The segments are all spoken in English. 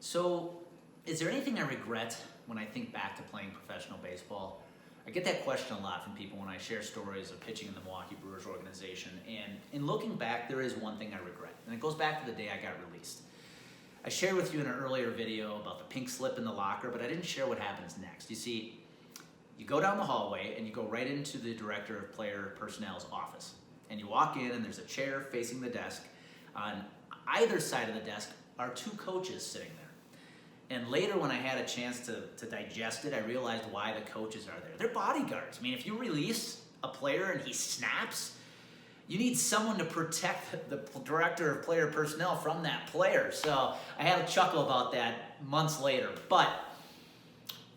So, is there anything I regret when I think back to playing professional baseball? I get that question a lot from people when I share stories of pitching in the Milwaukee Brewers organization. And in looking back, there is one thing I regret. And it goes back to the day I got released. I shared with you in an earlier video about the pink slip in the locker, but I didn't share what happens next. You see, you go down the hallway and you go right into the director of player personnel's office. And you walk in and there's a chair facing the desk. On either side of the desk are two coaches sitting there. And later when I had a chance to digest it, I realized why the coaches are there. They're bodyguards. I mean, if you release a player and he snaps, you need someone to protect the director of player personnel from that player. So I had a chuckle about that months later. But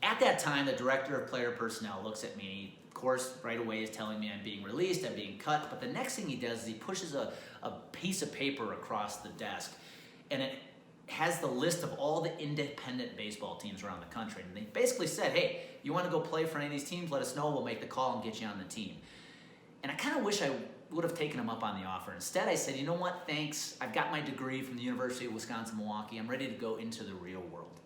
at that time, the director of player personnel looks at me, of course, right away is telling me I'm being released, I'm being cut. But the next thing he does is he pushes a piece of paper across the desk. And it has the list of all the independent baseball teams around the country. And they basically said, hey, you want to go play for any of these teams? Let us know. We'll make the call and get you on the team. And I kind of wish I would have taken him up on the offer. Instead, I said, you know what? Thanks. I've got my degree from the University of Wisconsin-Milwaukee. I'm ready to go into the real world.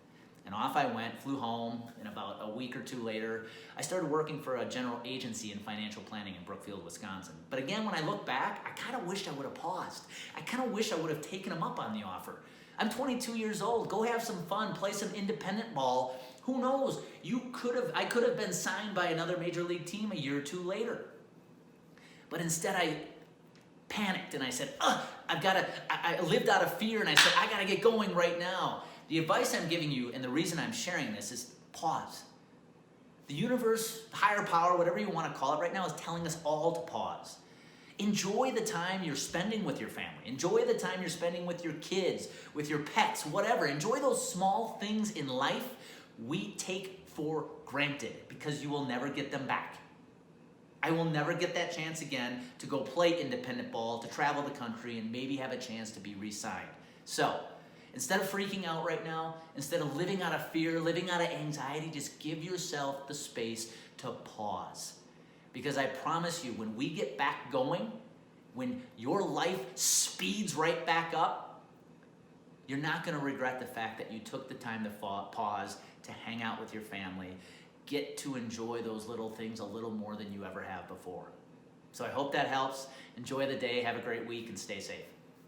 And off I went, flew home, and about a week or two later, I started working for a general agency in financial planning in Brookfield, Wisconsin. But again, when I look back, I kind of wished I would have paused. I kind of wish I would have taken him up on the offer. I'm 22 years old. Go have some fun, play some independent ball. Who knows? I could have been signed by another major league team a year or two later. But instead I panicked and I said, I lived out of fear and I said, I gotta get going right now. The advice I'm giving you and the reason I'm sharing this is pause. The universe, higher power, whatever you want to call it right now is telling us all to pause. Enjoy the time you're spending with your family. Enjoy the time you're spending with your kids, with your pets, whatever. Enjoy those small things in life we take for granted because you will never get them back. I will never get that chance again to go play independent ball, to travel the country, and maybe have a chance to be re-signed. So, instead of freaking out right now, instead of living out of fear, living out of anxiety, just give yourself the space to pause. Because I promise you, when we get back going, when your life speeds right back up, you're not going to regret the fact that you took the time to pause, to hang out with your family, get to enjoy those little things a little more than you ever have before. So I hope that helps. Enjoy the day, have a great week, and stay safe.